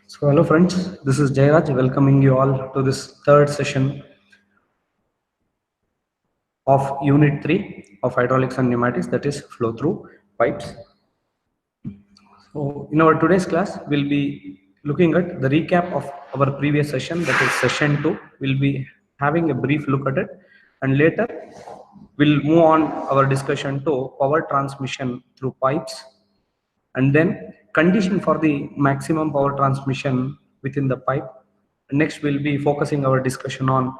So hello friends, this is Jairaj welcoming you all to this third session of Unit 3 of Hydraulics and Pneumatics, that is flow through pipes. So in our today's class, we'll be looking at the recap of our previous session, that is session 2. We'll be having a brief look at it, and later we'll move on our discussion to power transmission through pipes, and then condition for the maximum power transmission within the pipe. Next, we'll be focusing our discussion on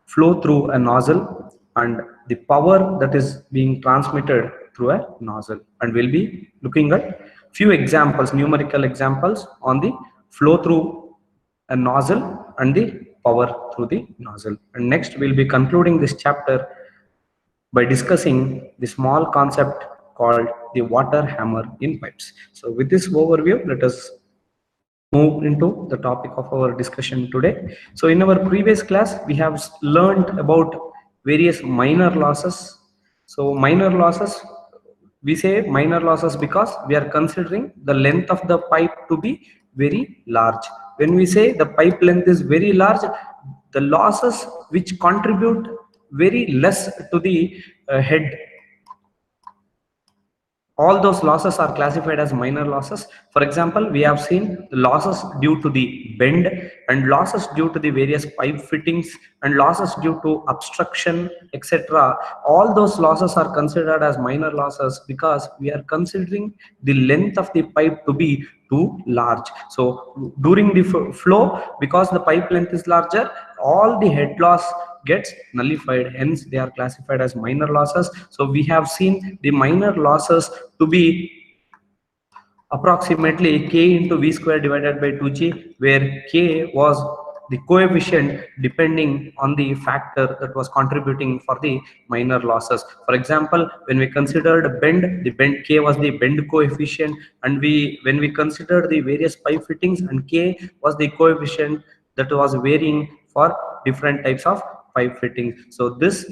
flow through a nozzle and the power that is being transmitted through a nozzle, and we'll be looking at few examples, numerical examples on the flow through a nozzle and the power through the nozzle. And next, we'll be concluding this chapter by discussing the small concept called the water hammer in pipes. So with this overview, let us move into the topic of our discussion today. So in our previous class, we have learned about various minor losses. So minor losses, we say minor losses because we are considering the length of the pipe to be very large. When we say the pipe length is very large, the losses which contribute very less to the head, all those losses are classified as minor losses. For example, we have seen the losses due to the bend, and losses due to the various pipe fittings, and losses due to obstruction, etc. All those losses are considered as minor losses because we are considering the length of the pipe to be too large. So during the flow, because the pipe length is larger, all the head loss gets nullified, hence they are classified as minor losses. So we have seen the minor losses to be approximately k into v square divided by 2g, where k was the coefficient depending on the factor that was contributing for the minor losses. For example, when we considered bend, the bend k was the bend coefficient, and when we considered the various pipe fittings, and k was the coefficient that was varying for different types of pipe fitting. So this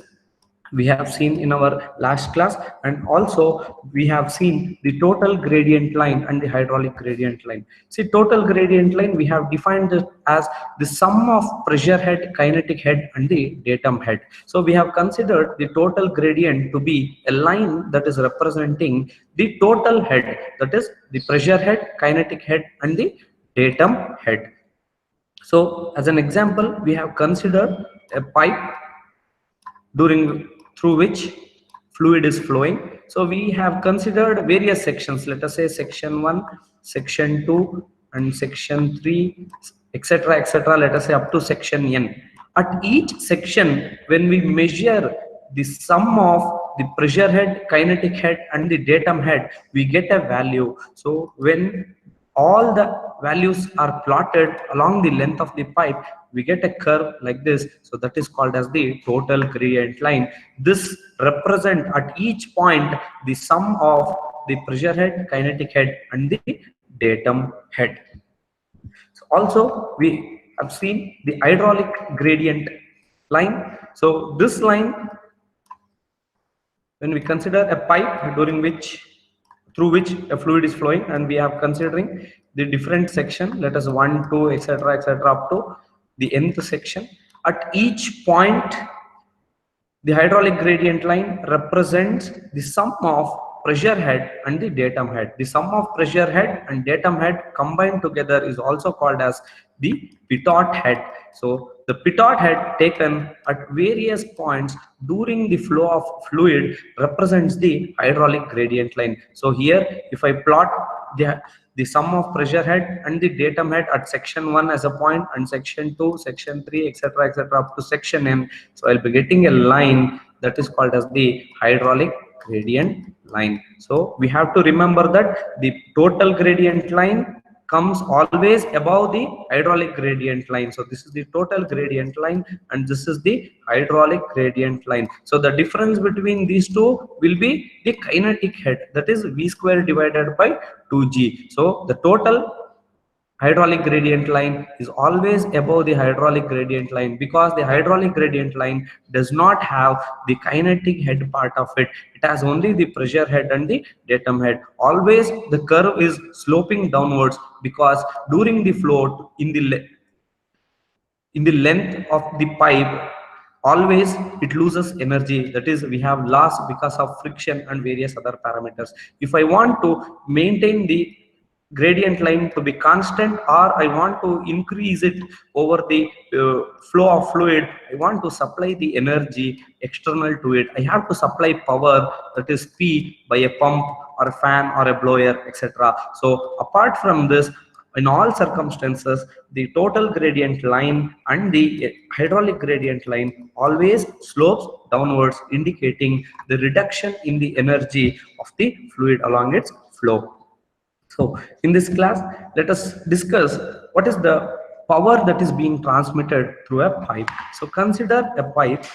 we have seen in our last class, and also we have seen the total gradient line and the hydraulic gradient line. See, total gradient line we have defined it as the sum of pressure head, kinetic head, and the datum head. So we have considered the total gradient to be a line that is representing the total head, that is the pressure head, kinetic head, and the datum head. So as an example, we have considered a pipe through which fluid is flowing. So we have considered various sections, let us say section 1, section 2, and section 3, etc., etc., let us say up to section n. At each section, when we measure the sum of the pressure head, kinetic head, and the datum head, we get a value. So when all the values are plotted along the length of the pipe, we get a curve like this. So that is called as the total gradient line. This represent at each point the sum of the pressure head, kinetic head, and the datum head. So also we have seen the hydraulic gradient line. So this line, when we consider a pipe through which a fluid is flowing, and we are considering the different section, let us 1, 2, etc., etc., up to the nth section. At each point, the hydraulic gradient line represents the sum of pressure head and the datum head. The sum of pressure head and datum head combined together is also called as the pitot head. So the pitot head taken at various points during the flow of fluid represents the hydraulic gradient line. So here, if I plot the sum of pressure head and the datum head at section 1 as a point, and section 2, section 3, etc., etc., up to section n, so I'll be getting a line that is called as the hydraulic gradient line. So we have to remember that the total gradient line comes always above the hydraulic gradient line. So this is the total gradient line, and this is the hydraulic gradient line. So the difference between these two will be the kinetic head, that is v square divided by 2g. So the total hydraulic gradient line is always above the hydraulic gradient line, because the hydraulic gradient line does not have the kinetic head part of it. It has only the pressure head and the datum head. Always the curve is sloping downwards, because during the flow in the length of the pipe, always it loses energy. That is, we have loss because of friction and various other parameters. If I want to maintain the gradient line to be constant, or I want to increase it over the flow of fluid, I want to supply the energy external to it. I have to supply power, that is P, by a pump or a fan or a blower, etc. So apart from this, in all circumstances, the total gradient line and the hydraulic gradient line always slopes downwards, indicating the reduction in the energy of the fluid along its flow. So in this class, let us discuss what is the power that is being transmitted through a pipe. So consider a pipe,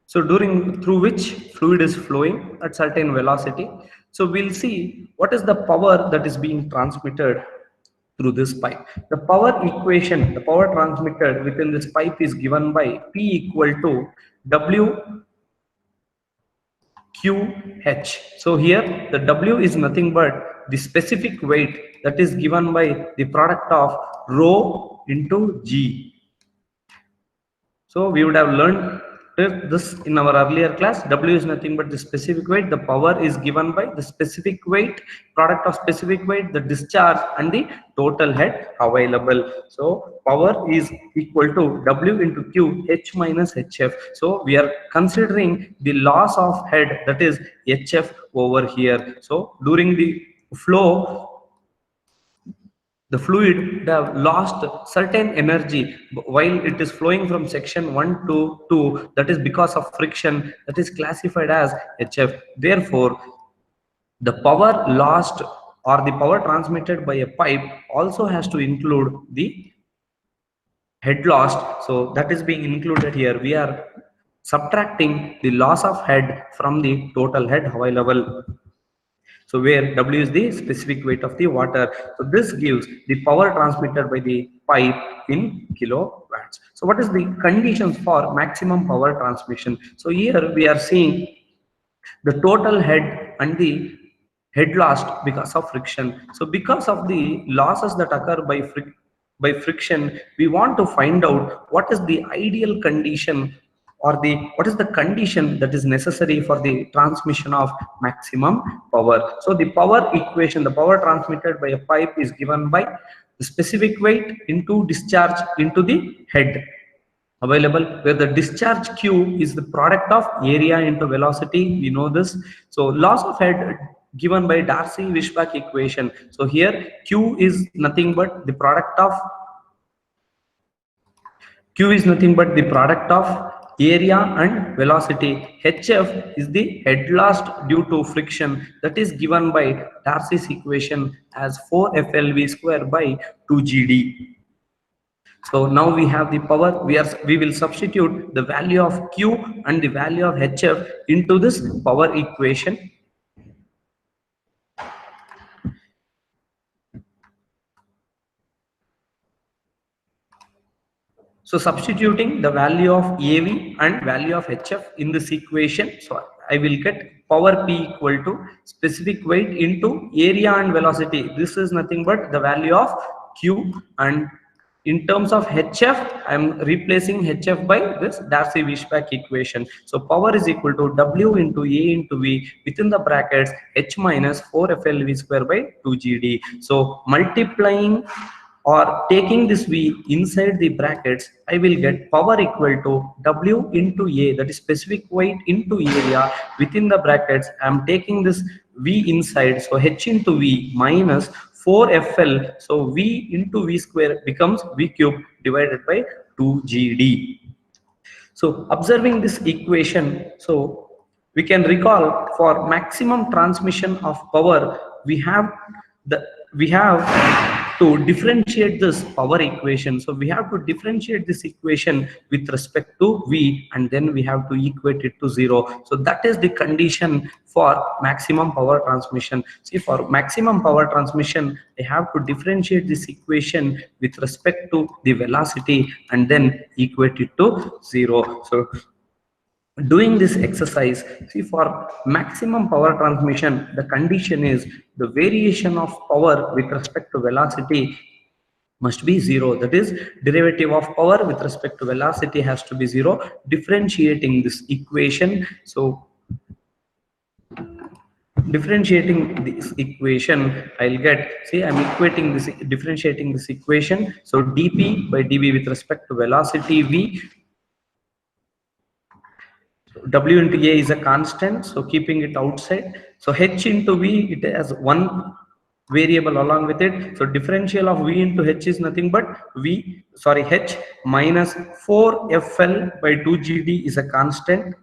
so through which fluid is flowing at certain velocity. So we'll see what is the power that is being transmitted through this pipe. The power equation, the power transmitted within this pipe is given by P equal to W QH. So here the W is nothing but the specific weight that is given by the product of rho into G. So we would have learned this in our earlier class. W is nothing but the specific weight. The power is given by the specific weight, product of specific weight, the discharge, and the total head available. So power is equal to W into Q, H minus HF. So we are considering the loss of head, that is HF over here. So during the flow, the fluid would have lost certain energy while it is flowing from section 1 to 2, that is because of friction, that is classified as HF. Therefore, the power lost or the power transmitted by a pipe also has to include the head lost. So that is being included here. We are subtracting the loss of head from the total head available. So where W is the specific weight of the water. So this gives the power transmitted by the pipe in kilowatts. So what is the conditions for maximum power transmission? So here we are seeing the total head and the head lost because of friction. So because of the losses that occur by friction, we want to find out what is the ideal condition, or what is the condition that is necessary for the transmission of maximum power. So the power equation, the power transmitted by a pipe is given by the specific weight into discharge into the head available, where the discharge Q is the product of area into velocity. We know this. So loss of head given by Darcy-Weisbach equation. So here Q is nothing but the product of area and velocity. HF is the head lost due to friction, that is given by Darcy's equation as 4FLV square by 2GD. So now we have the power. We will substitute the value of Q and the value of HF into this power equation. So substituting the value of AV and value of HF in this equation, so I will get power P equal to specific weight into area and velocity. This is nothing but the value of Q, and in terms of HF, I am replacing HF by this Darcy-Weisbach equation. So power is equal to W into A into V within the brackets H minus 4FLV square by 2GD. So multiplying or taking this V inside the brackets, I will get power equal to W into A, that is specific weight into area within the brackets. I am taking this V inside, so H into V minus 4FL, so V into V square becomes V cube divided by 2GD. So observing this equation, so we can recall for maximum transmission of power, we have to differentiate this power equation, so we have to differentiate this equation with respect to V, and then we have to equate it to 0. So that is the condition for maximum power transmission. See, for maximum power transmission, I have to differentiate this equation with respect to the velocity and then equate it to 0. So doing this exercise, see, for maximum power transmission, the condition is the variation of power with respect to velocity must be 0. That is, derivative of power with respect to velocity has to be 0. Differentiating this equation, so differentiating this equation, I'll get, see, I'm equating this, differentiating this equation, so dp by dv with respect to velocity v. W into A is a constant, so keeping it outside. So H into V, it has one variable along with it. So differential of V into H is nothing but H minus 4FL by 2GD is a constant.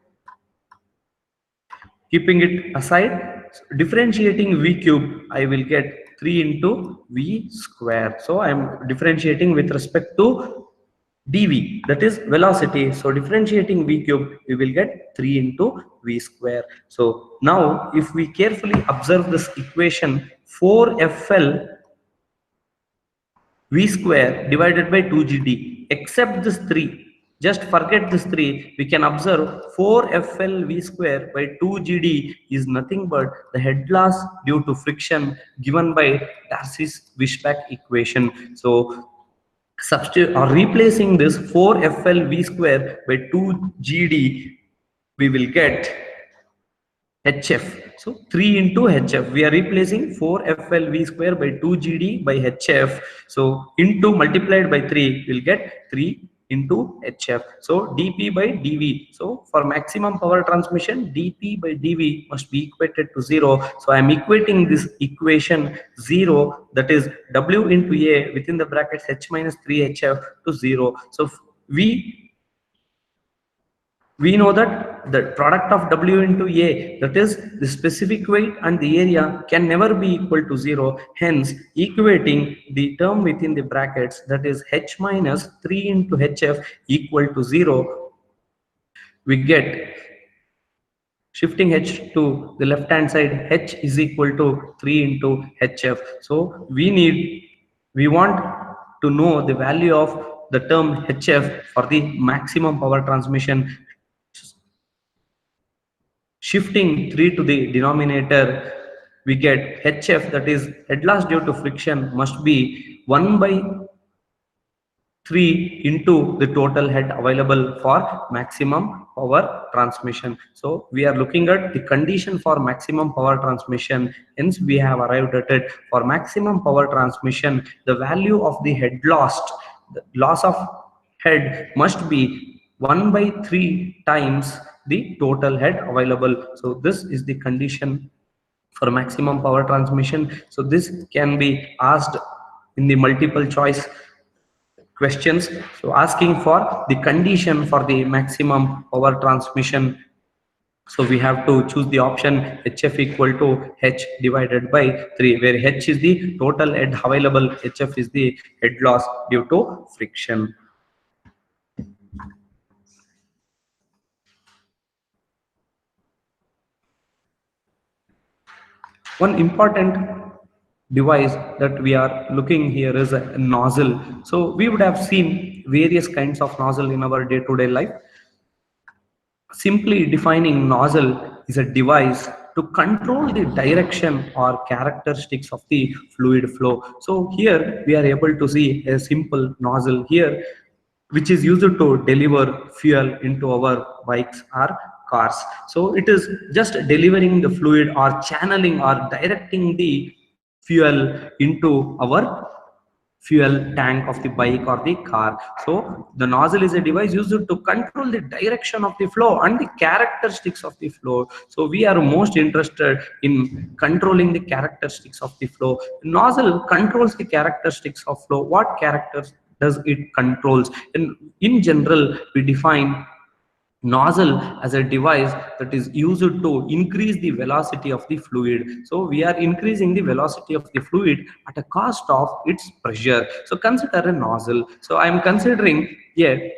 Keeping it aside, differentiating V cube, I will get 3 into V square. So I am differentiating with respect to dv, that is velocity. So differentiating v cube, we will get 3 into v square. So now if we carefully observe this equation, 4FL v square divided by 2gd, except this 3, just forget this 3, we can observe 4FL v square by 2gd is nothing but the head loss due to friction given by Darcy's-Weisbach equation. So substitute or replacing this 4FL v square by 2GD, we will get HF. So 3 into HF. We are replacing 4FL v square by 2GD by HF. So into multiplied by 3, we'll get 3 into HF. So dP by dV. So for maximum power transmission, dP by dV must be equated to 0. So I am equating this equation 0, that is W into A within the brackets H minus 3HF to 0. So we know that the product of W into A, that is the specific weight and the area, can never be equal to 0. Hence, equating the term within the brackets, that is H minus 3 into HF equal to 0, we get, shifting H to the left hand side, H is equal to 3 into HF. So we want to know the value of the term HF for the maximum power transmission. Shifting 3 to the denominator, we get HF, that is head loss due to friction, must be 1 by 3 into the total head available for maximum power transmission. So we are looking at the condition for maximum power transmission. Hence we have arrived at it. For maximum power transmission, the value of the head lost, the loss of head, must be 1 by 3 times the total head available. So this is the condition for maximum power transmission. So this can be asked in the multiple choice questions. So asking for the condition for the maximum power transmission, so we have to choose the option HF equal to H divided by 3, where H is the total head available, HF is the head loss due to friction. One important device that we are looking here is a nozzle. So we would have seen various kinds of nozzle in our day-to-day life. Simply defining nozzle is a device to control the direction or characteristics of the fluid flow. So here we are able to see a simple nozzle here, which is used to deliver fuel into our bikes or cars. So it is just delivering the fluid or channeling or directing the fuel into our fuel tank of the bike or the car. So the nozzle is a device used to control the direction of the flow and the characteristics of the flow. So we are most interested in controlling the characteristics of the flow. The nozzle controls the characteristics of flow. What characters does it controls? And in general, we define nozzle as a device that is used to increase the velocity of the fluid. So we are increasing the velocity of the fluid at a cost of its pressure. So consider a nozzle. So I am considering a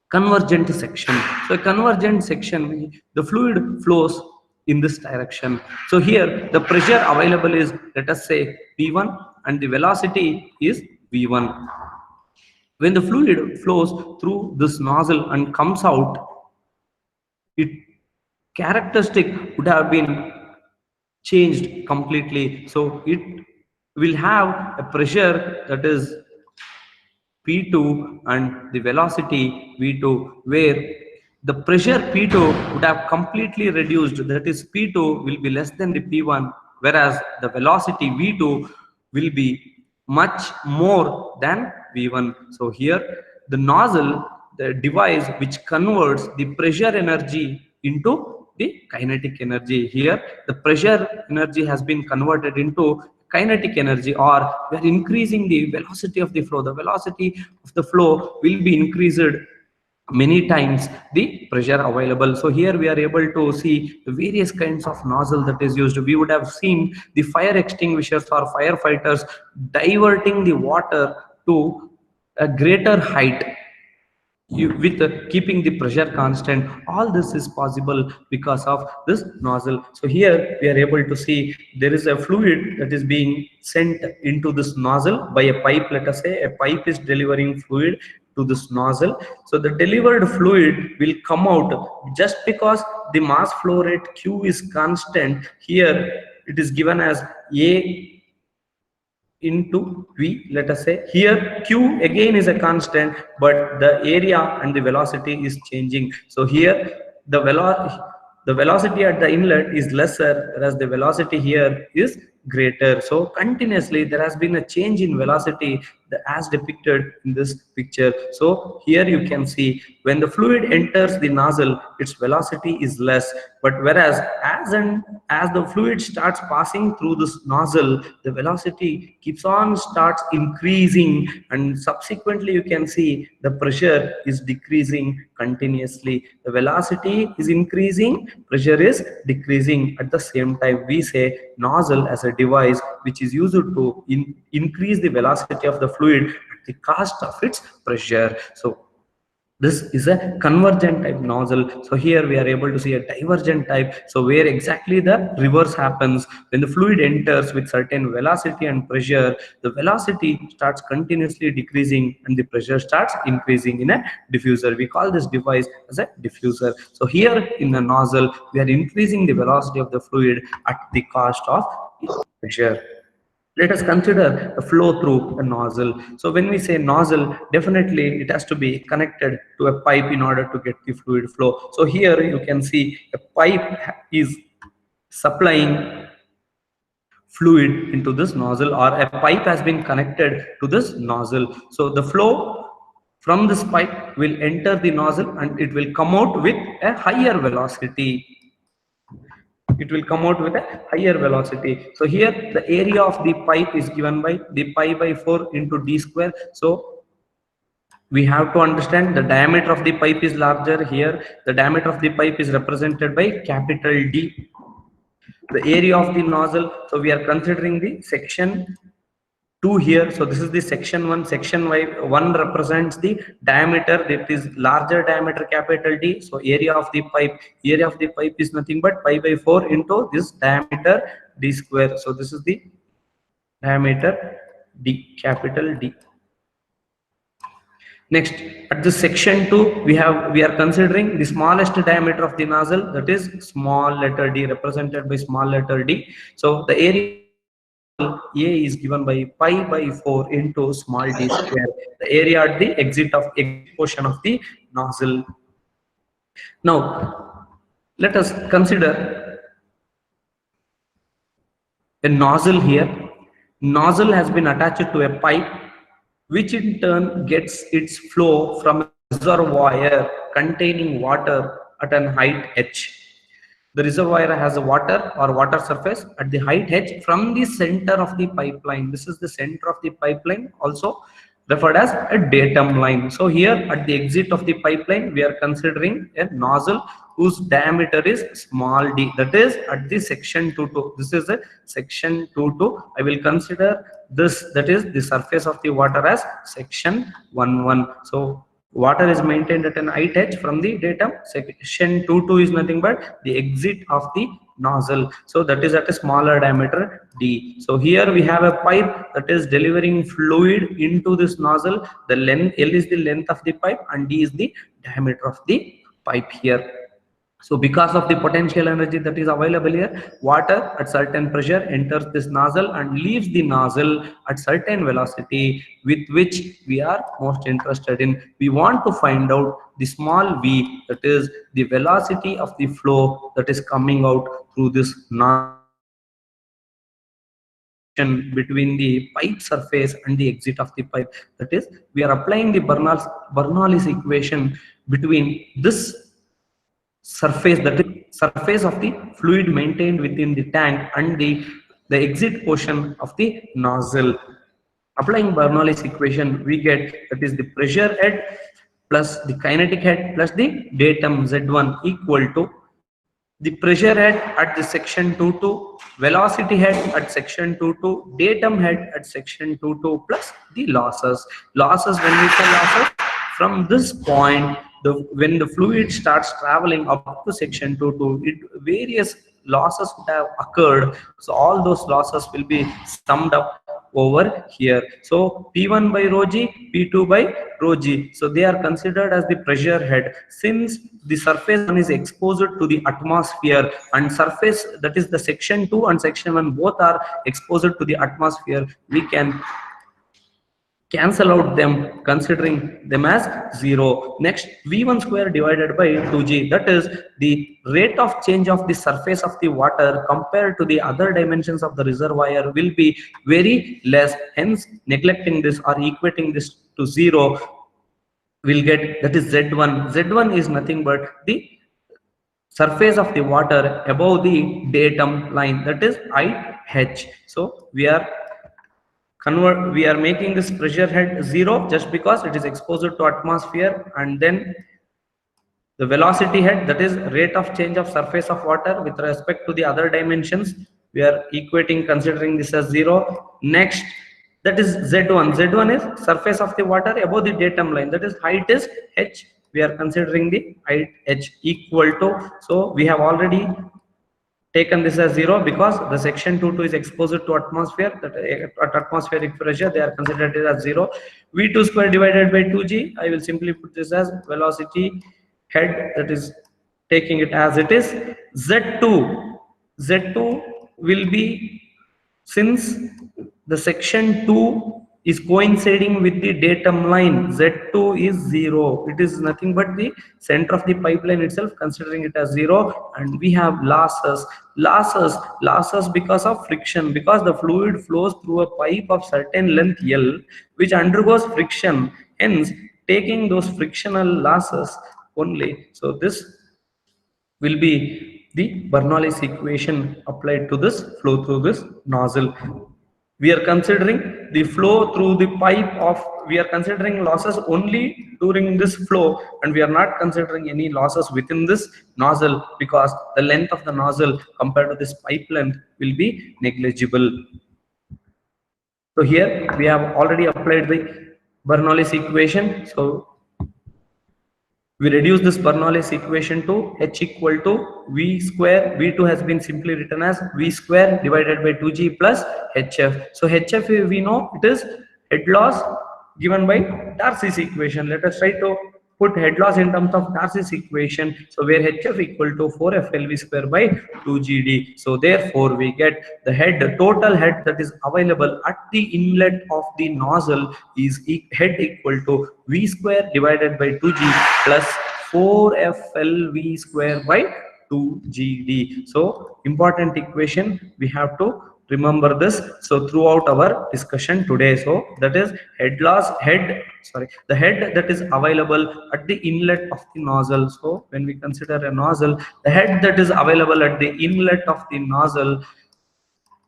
convergent section. So a convergent section, the fluid flows in this direction. So here the pressure available is, let us say, P1, and the velocity is V1. When the fluid flows through this nozzle and comes out, its characteristic would have been changed completely. So it will have a pressure that is P2 and the velocity V2, where the pressure P2 would have completely reduced, that is P2 will be less than the P1, whereas the velocity V2 will be much more than V1. So here the nozzle, the device which converts the pressure energy into the kinetic energy. Here the pressure energy has been converted into kinetic energy, or we are increasing the velocity of the flow. The velocity of the flow will be increased many times the pressure available. So here we are able to see the various kinds of nozzle that is used. We would have seen the fire extinguishers or firefighters diverting the water to a greater height with keeping the pressure constant. All this is possible because of this nozzle. So here we are able to see there is a fluid that is being sent into this nozzle by a pipe. Let us say a pipe is delivering fluid to this nozzle. So the delivered fluid will come out just because the mass flow rate Q is constant. Here it is given as A into V. Let us say here Q again is a constant, but the area and the velocity is changing. So here the velocity at the inlet is lesser, whereas the velocity here is greater. So continuously there has been a change in velocity as depicted in this picture. So here you can see when the fluid enters the nozzle, its velocity is less, but whereas as the fluid starts passing through this nozzle, the velocity keeps on starts increasing, and subsequently you can see the pressure is decreasing continuously. The velocity is increasing, pressure is decreasing. At the same time, we say nozzle as a device which is used to increase the velocity of the fluid at the cost of its pressure. So this is a convergent type nozzle. So here we are able to see a divergent type. So where exactly the reverse happens, when the fluid enters with certain velocity and pressure, the velocity starts continuously decreasing and the pressure starts increasing in a diffuser. We call this device as a diffuser. So here in the nozzle, we are increasing the velocity of the fluid at the cost of pressure. Let us consider the flow through a nozzle. So when we say nozzle, definitely it has to be connected to a pipe in order to get the fluid flow. So here you can see a pipe is supplying fluid into this nozzle, or a pipe has been connected to this nozzle. So the flow from this pipe will enter the nozzle and it will come out with a higher velocity. It will come out with a higher velocity. So here the area of the pipe is given by the pi by 4 into d square. So we have to understand the diameter of the pipe is larger. Here the diameter of the pipe is represented by capital D. The area of the nozzle, so we are considering the section 2 here. So this is the section 1. Section 1 represents the diameter, that is larger diameter, capital D. So area of the pipe is nothing but pi by 4 into this diameter d square. So this is the diameter D, capital D. Next, at the section 2, we are considering the smallest diameter of the nozzle, that is small letter d, represented by small letter d. So the area A is given by pi by 4 into small d square, the area at the exit portion of the nozzle. Now let us consider a nozzle here. Nozzle has been attached to a pipe, which in turn gets its flow from a reservoir containing water at an height h. The reservoir has a water or water surface at the height h from the center of the pipeline. This is the center of the pipeline also. referred as a datum line. So here at the exit of the pipeline, we are considering a nozzle whose diameter is small d, that is at the section 22. This is a section 22. I will consider this, that is the surface of the water, as section 11. So water is maintained at an height h from the datum. Section 22 is nothing but the exit of the nozzle, so that is at a smaller diameter d. So here we have a pipe that is delivering fluid into this nozzle. The length L is the length of the pipe and d is the diameter of the pipe here. So because of the potential energy that is available here, water at certain pressure enters this nozzle and leaves the nozzle at certain velocity, with which we are most interested in. We want to find out the small v, that is the velocity of the flow that is coming out through this nozzle between the pipe surface and the exit of the pipe. That is, we are applying the Bernoulli's equation between this surface, that is surface of the fluid maintained within the tank, and the exit portion of the nozzle. Applying Bernoulli's equation, we get, that is the pressure head plus the kinetic head plus the datum Z1 equal to the pressure head at the section 22, velocity head at section 22, datum head at section 22 plus the losses. Losses, when we say losses, from this point, when the fluid starts traveling up to section 22, various losses would have occurred. So all those losses will be summed up over here. So P1 by rho g, P2 by rho g. So they are considered as the pressure head. Since the surface 1 is exposed to the atmosphere, and surface, that is the section 2 and section 1, both are exposed to the atmosphere, we can cancel out them, considering them as 0. Next, V1 square divided by 2g, that is the rate of change of the surface of the water compared to the other dimensions of the reservoir will be very less. Hence, neglecting this or equating this to 0, we'll get, that is Z1. Z1 is nothing but the surface of the water above the datum line, that is IH. So we are making this pressure head 0 just because it is exposed to atmosphere, and then the velocity head, that is rate of change of surface of water with respect to the other dimensions, we are equating, considering this as 0. Next, that is Z1. Z1 is surface of the water above the datum line, that is height is h, we are considering the height h equal to, so we have already taken this as 0 because the section 22 is exposed to atmosphere, that at atmospheric pressure they are considered as 0. V2 square divided by 2g, I will simply put this as velocity head, that is taking it as it is. Z2 will be, since the section 2 is coinciding with the datum line, Z2 is 0. It is nothing but the center of the pipeline itself, considering it as 0. And we have losses because of friction, because the fluid flows through a pipe of certain length L, which undergoes friction, hence taking those frictional losses only. So this will be the Bernoulli's equation applied to this flow through this nozzle. We are considering the flow through the pipe of, we are considering losses only during this flow, and we are not considering any losses within this nozzle, because the length of the nozzle compared to this pipe length will be negligible. So here we have already applied the Bernoulli's equation. So we reduce this Bernoulli's equation to h equal to v square. V2 has been simply written as v square divided by 2g plus hf. So hf, we know it is head loss given by Darcy's equation. Let us try to put head loss in terms of Darcy's equation. So where hf equal to 4flv square by 2gd. So therefore we get the total head that is available at the inlet of the nozzle is head equal to v square divided by 2g plus 4flv square by 2gd. So important equation, we have to remember this. So throughout our discussion today, so that is the head that is available at the inlet of the nozzle. So when we consider a nozzle, the head that is available at the inlet of the nozzle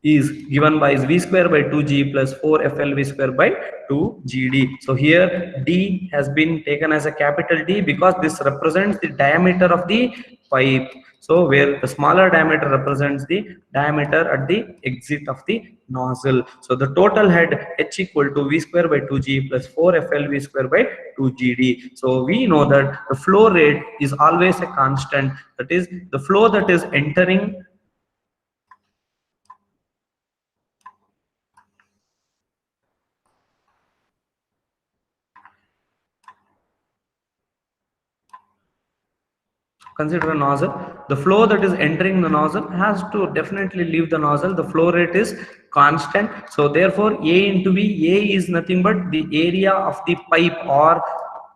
is given by v square by 2g plus 4flv square by 2gd. So here d has been taken as a capital D because this represents the diameter of the pipe. So where the smaller diameter represents the diameter at the exit of the nozzle. So the total head h equal to v square by 2g plus 4flv square by 2gd. So we know that the flow rate is always a constant, that is the flow that is entering consider a nozzle. The flow that is entering the nozzle has to definitely leave the nozzle. The flow rate is constant. So therefore A into V, A is nothing but the area of the pipe or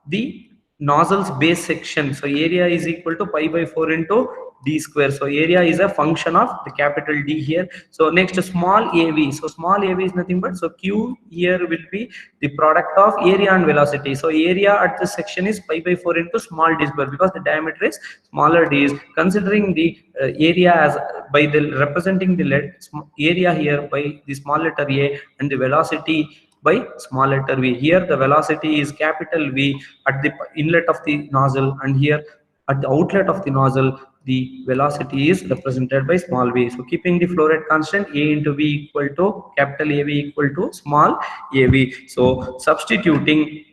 the nozzle's base section. So area is equal to pi by 4 into d square. So area is a function of the capital D here. So next small AV. So small AV is nothing but, so Q here will be the product of area and velocity. So area at this section is pi by 4 into small d square because the diameter is smaller d. Is considering the area as by the representing the area here by the small letter A and the velocity by small letter v. Here the velocity is capital V at the inlet of the nozzle, and here at the outlet of the nozzle the velocity is represented by small v. So keeping the flow rate constant, A into V equal to capital AV equal to small AV. So substituting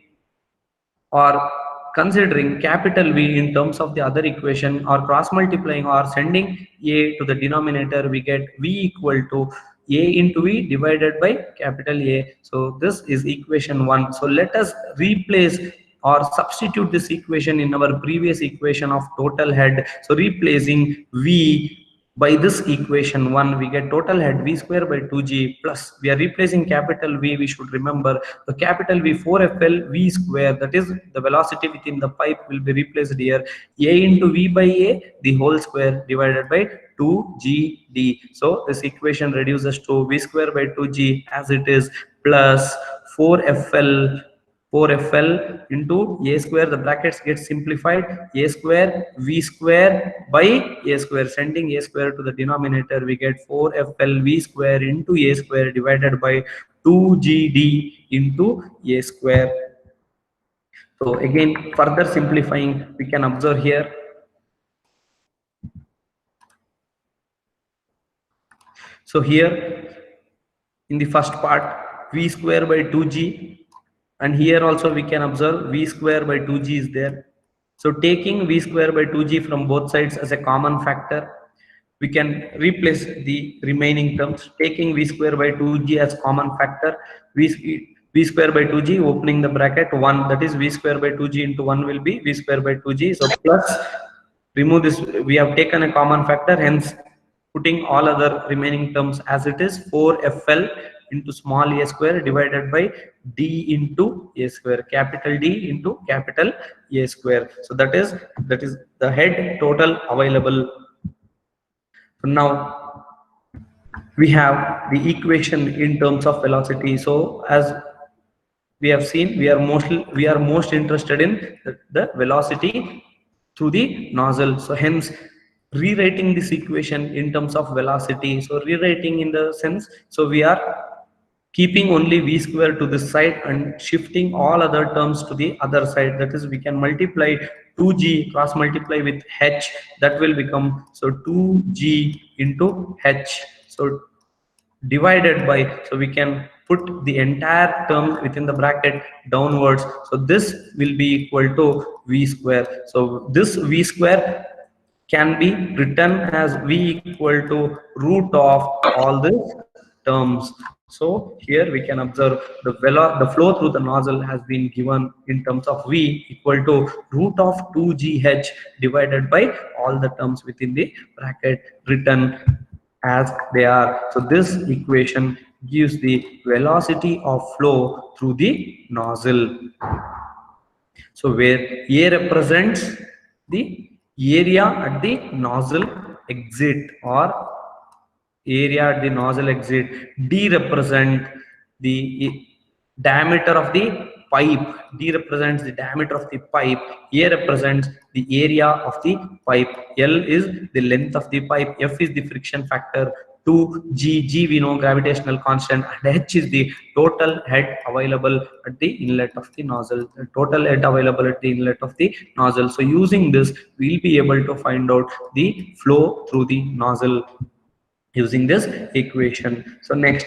or considering capital V in terms of the other equation, or cross multiplying or sending A to the denominator, we get V equal to A into V divided by capital A. So this is equation 1. So let us replace or substitute this equation in our previous equation of total head. So replacing V by this equation 1, we get total head v square by 2g plus, we are replacing capital V. We should remember the capital V 4fl v square, that is the velocity within the pipe, will be replaced here. A into V by A the whole square divided by 2gd. So this equation reduces to v square by 2g as it is, plus 4fl into a square, the brackets get simplified, a square v square by a square, sending a square to the denominator, we get 4fl v square into a square divided by 2gd into a square. So again, further simplifying, we can observe here. So here in the first part, v square by 2g, and here also we can observe v square by 2g is there. So taking v square by 2g from both sides as a common factor, we can replace the remaining terms. Taking v square by 2g as common factor, v square by 2g, opening the bracket 1, that is v square by 2g into 1 will be v square by 2g. So plus, remove this, we have taken a common factor, hence putting all other remaining terms as it is, 4fl into small a square divided by d into a square, capital D into capital A square. So that is the head total available. So now we have the equation in terms of velocity. So as we have seen, we are most interested in the velocity through the nozzle. So hence rewriting this equation in terms of velocity. So rewriting in the sense, so we are keeping only v square to this side and shifting all other terms to the other side. That is, we can multiply 2g, cross multiply with h, that will become, so 2g into h. So divided by, so we can put the entire term within the bracket downwards. So this will be equal to v square. So this v square can be written as v equal to root of all these terms. So here we can observe the flow through the nozzle has been given in terms of v equal to root of 2gh divided by all the terms within the bracket written as they are. So this equation gives the velocity of flow through the nozzle. So where A represents the area at the nozzle exit, or area at the nozzle exit, D represent the diameter of the pipe, D represents the diameter of the pipe, A represents the area of the pipe, L is the length of the pipe, F is the friction factor, 2g, we know gravitational constant, and h is the total head available at the inlet of the nozzle, the total head available at the inlet of the nozzle. So using this, we'll be able to find out the flow through the nozzle using this equation. So next,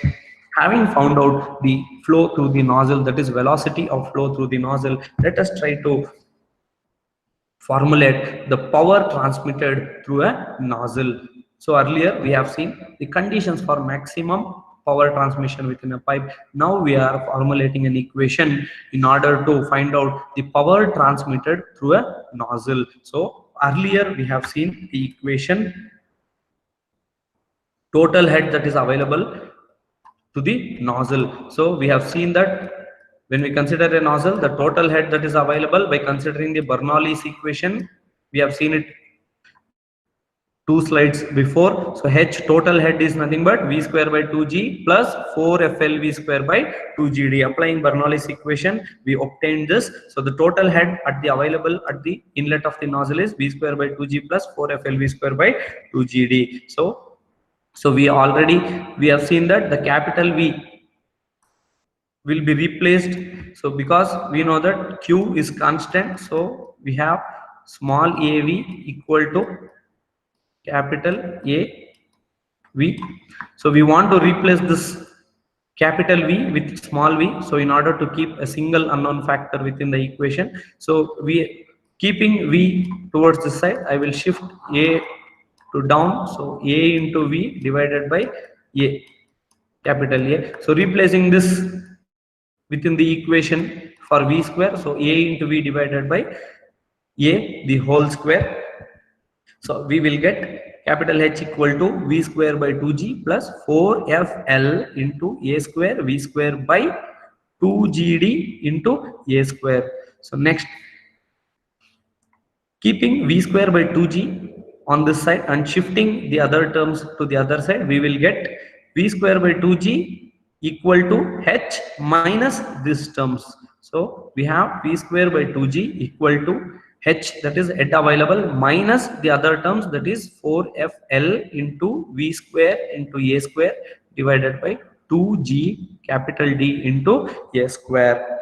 having found out the flow through the nozzle, that is velocity of flow through the nozzle, let us try to formulate the power transmitted through a nozzle. So earlier we have seen the conditions for maximum power transmission within a pipe. Now we are formulating an equation in order to find out the power transmitted through a nozzle. So earlier we have seen the equation, total head that is available to the nozzle. So we have seen that when we consider a nozzle, the total head that is available by considering the Bernoulli's equation, we have seen it 2 slides before. So H total head is nothing but V square by 2G plus 4FLV square by 2GD. Applying Bernoulli's equation, we obtained this. So the total head at the available at the inlet of the nozzle is V square by 2G plus 4FLV square by 2GD. So we have seen that the capital V will be replaced. So because we know that Q is constant, so we have small AV equal to capital AV. So we want to replace this capital V with small v. So in order to keep a single unknown factor within the equation, so we keeping V towards this side, I will shift A to down. So A into V divided by A, capital A. So replacing this within the equation for V square, so A into V divided by A the whole square. So we will get capital H equal to V square by 2G plus 4FL into A square V square by 2GD into A square. So next, keeping V square by 2G on this side and shifting the other terms to the other side, we will get V square by 2G equal to H minus these terms. So we have V square by 2G equal to H, that is head available, minus the other terms, that is 4FL into V square into A square divided by 2G capital D into A square.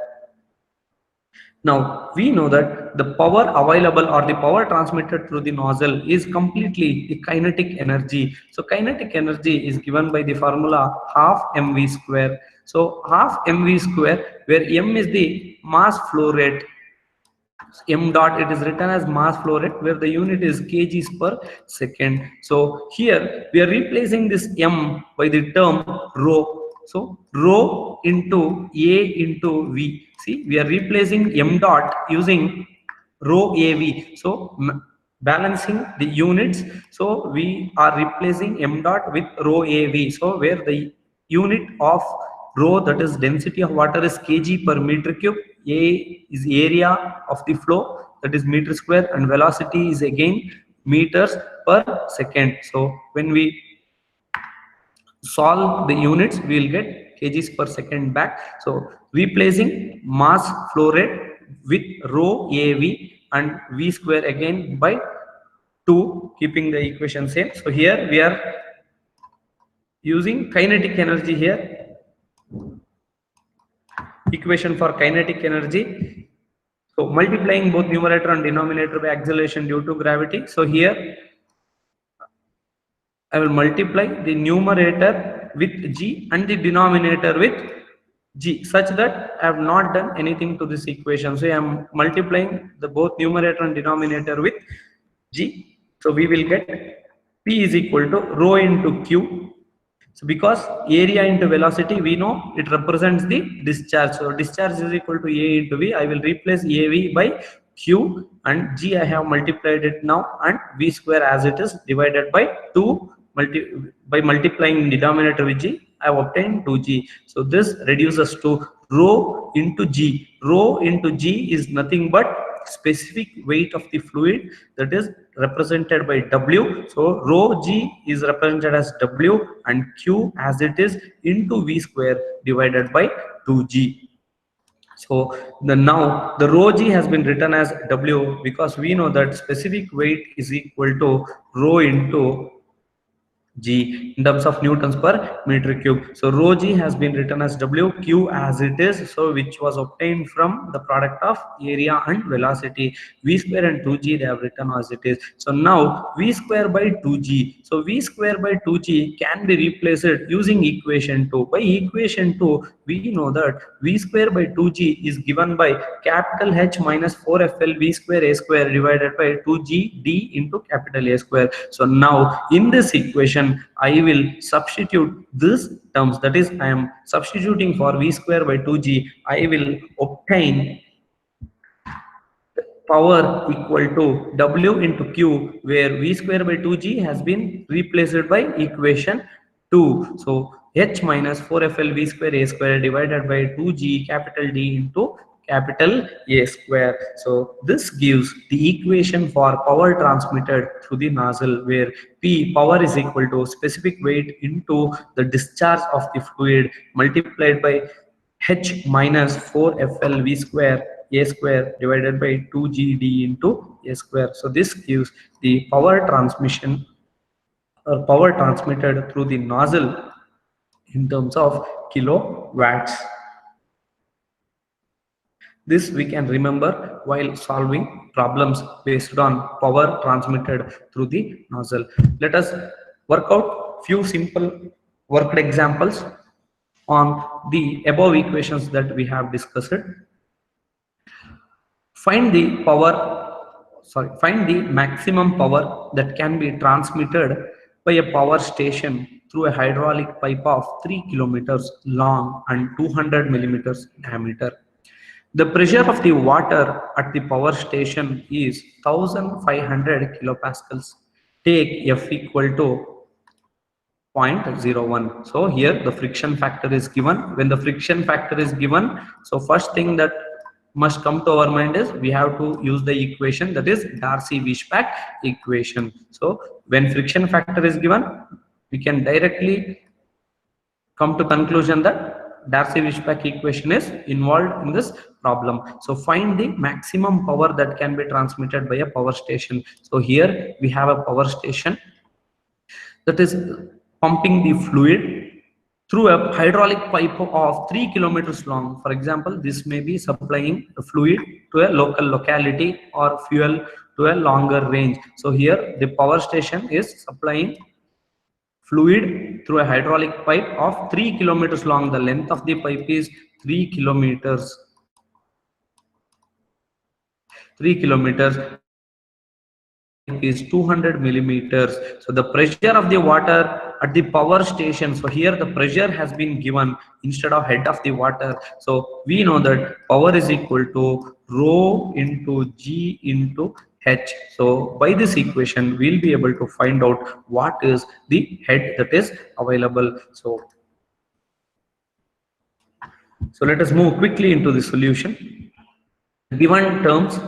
Now we know that the power available or the power transmitted through the nozzle is completely the kinetic energy. So kinetic energy is given by the formula half mv square. So half mv square, where m is the mass flow rate, m dot, it is written as mass flow rate, where the unit is kgs per second. So here we are replacing this m by the term rho. So rho into A into V. See, we are replacing m dot using rho AV. So balancing the units. So we are replacing m dot with rho AV. So where the unit of rho, that is density of water, is kg per meter cube. A is area of the flow, that is meter square, and velocity is again meters per second. So when we solve the units, we will get kgs per second back. So replacing mass flow rate with rho AV and V square again by 2, keeping the equation same. So here we are using kinetic energy here, equation for kinetic energy. So multiplying both numerator and denominator by acceleration due to gravity. So here I will multiply the numerator with G and the denominator with G, such that I have not done anything to this equation. So I am multiplying the both numerator and denominator with G. So we will get P is equal to rho into Q. So because area into velocity, we know it represents the discharge. So discharge is equal to A into V. I will replace AV by Q, and G I have multiplied it now, and V square as it is divided by 2. By multiplying denominator with G, I have obtained 2G. So this reduces to rho into G. Rho into G is nothing but specific weight of the fluid, that is represented by W. So rho G is represented as W, and Q as it is into V square divided by 2G. So now the rho G has been written as W, because we know that specific weight is equal to rho into G in terms of newtons per meter cube. So rho G has been written as W, Q as it is, so which was obtained from the product of area and velocity. V square and 2G they have written as it is. So now V square by 2G. So V square by 2G can be replaced using equation 2. By equation 2, we know that V square by 2G is given by capital H minus 4FL V square A square divided by 2G D into capital A square. So now in this equation, I will substitute this terms, that is I am substituting for V square by 2G. I will obtain power equal to W into Q, where V square by 2G has been replaced by equation 2. So H minus 4FL V square A square divided by 2G capital D into capital A square. So this gives the equation for power transmitted through the nozzle, where P power is equal to specific weight into the discharge of the fluid multiplied by H minus 4FL V square A square divided by 2GD into A square. So this gives the power transmission or power transmitted through the nozzle in terms of kilowatts. This we can remember while solving problems based on power transmitted through the nozzle. Let us work out few simple worked examples on the above equations that we have discussed. Find the maximum power that can be transmitted by a power station through a hydraulic pipe of 3 kilometers long and 200 millimeters diameter. The pressure of the water at the power station is 1500 kilopascals. Take F equal to 0.01. So here the friction factor is given. When the friction factor is given, so first thing that must come to our mind is we have to use the equation, that is Darcy-Weisbach equation. So when friction factor is given, we can directly come to conclusion that Darcy-Weisbach equation is involved in this problem. So find the maximum power that can be transmitted by a power station. So here we have a power station that is pumping the fluid through a hydraulic pipe of 3 kilometers long. For example, this may be supplying a fluid to a local locality or fuel to a longer range. So here the power station is supplying fluid through a hydraulic pipe of 3 kilometers long. The length of the pipe is 3 kilometers. 3 kilometers is 200 millimeters. So the pressure of the water at the power station, so here the pressure has been given instead of head of the water. So we know that power is equal to rho into G into H. So by this equation we'll be able to find out what is the head that is available. So let us move quickly into the solution. Given terms,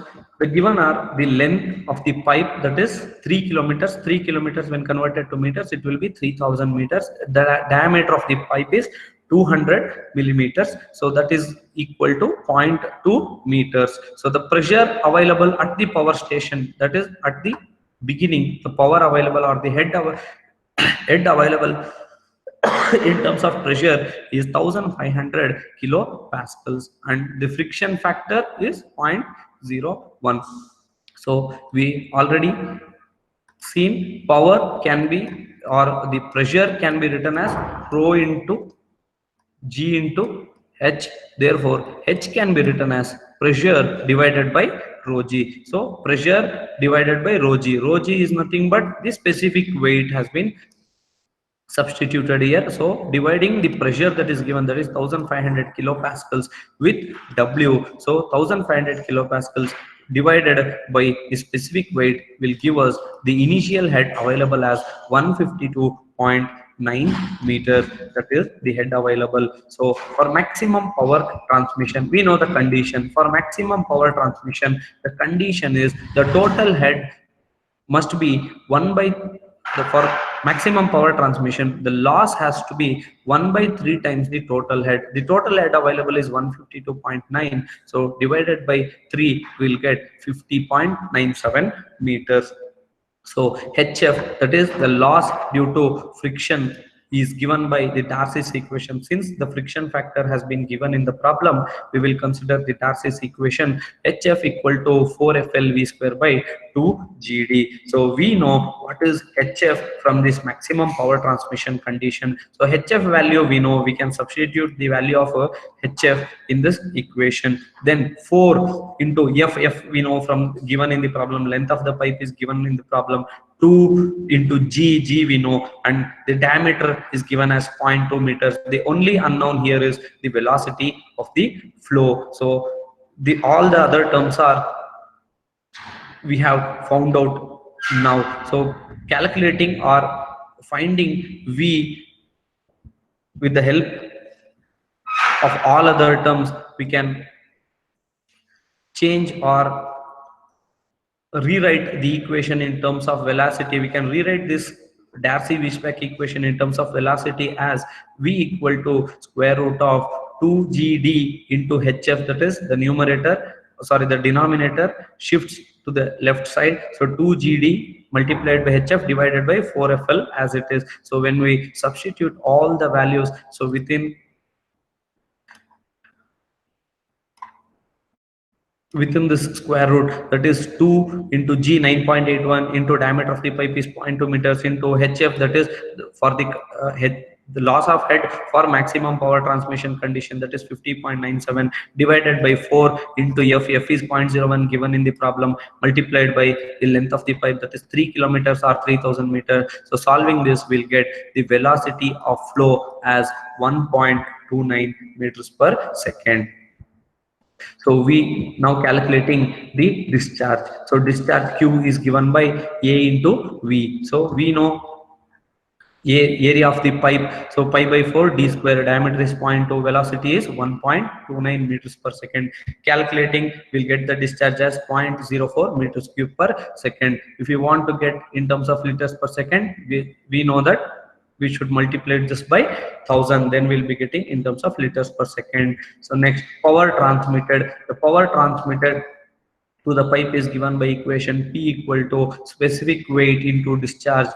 the given are the length of the pipe, that is 3 kilometers. 3 kilometers when converted to meters, it will be 3000 meters. The diameter of the pipe is 200 millimeters. So that is equal to 0.2 meters. So the pressure available at the power station, that is at the beginning, the power available or the head available in terms of pressure is 1500 kilopascals, and the friction factor is 0.01. So we already seen power can be, or the pressure can be written as rho into G into H. Therefore H can be written as pressure divided by rho G. So pressure divided by rho G. Rho G is nothing but the specific weight has been substituted here. So dividing the pressure that is given, that is 1500 kilopascals, with W. So 1500 kilopascals divided by the specific weight will give us the initial head available as 152.9 meters. That is the head available. So for maximum power transmission, we know the condition. For maximum power transmission, the condition is the total head must be 1 by for maximum power transmission, the loss has to be 1 by 3 times the total head. The total head available is 152.9. So divided by 3, we'll get 50.97 meters. So HF, that is the loss due to friction, is given by the Darcy's equation. Since the friction factor has been given in the problem, we will consider the Darcy's equation. HF equal to 4FLV square by 2GD. So we know what is HF from this maximum power transmission condition. So HF value we know, we can substitute the value of HF in this equation. Then 4 into FF we know from given in the problem, length of the pipe is given in the problem, 2 into G we know, and the diameter is given as 0.2 meters. The only unknown here is the velocity of the flow. So all the other terms are we have found out now. So calculating or finding V with the help of all other terms, we can change or rewrite the equation in terms of velocity. We can rewrite this Darcy-Weisbach equation in terms of velocity as V equal to square root of 2GD into HF, that is the the denominator shifts to the left side. So 2GD multiplied by HF divided by 4FL as it is. So when we substitute all the values, so within this square root, that is 2 into G 9.81 into diameter of the pipe is 0.2 meters into HF, that is for the loss of head for maximum power transmission condition, that is 50.97 divided by 4 into F is 0.01 given in the problem, multiplied by the length of the pipe, that is 3 kilometers or 3000 meters. So solving this, we'll get the velocity of flow as 1.29 meters per second. So we now calculating the discharge. So discharge Q is given by A into V. So we know area of the pipe. So pi by 4 d square, diameter is 0.2, velocity is 1.29 meters per second. Calculating, we'll get the discharge as 0.04 meters cube per second. If you want to get in terms of liters per second, we know that we should multiply this by 1000, then we'll be getting in terms of liters per second. So next, power transmitted. The power transmitted to the pipe is given by equation P equal to specific weight into discharge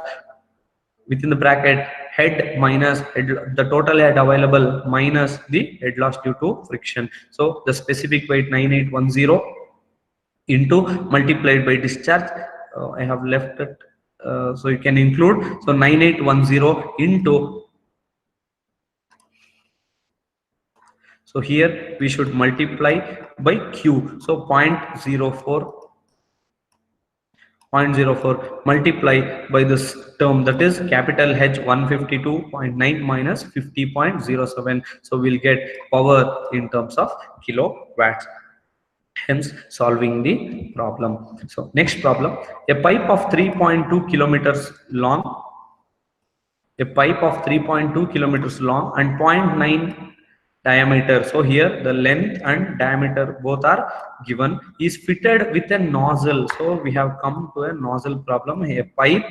within the bracket head minus the total head available minus the head loss due to friction. So the specific weight 9810 into multiplied by discharge. I have left it. So you can include, so 9810 into, so here we should multiply by Q, so 0.04 multiply by this term, that is capital H 152.9 minus 50.07. So we'll get power in terms of kilowatts, hence solving the problem. So next problem, a pipe of 3.2 kilometers long, and 0.9 diameter. So here the length and diameter both are given, is fitted with a nozzle. So we have come to a nozzle problem. A pipe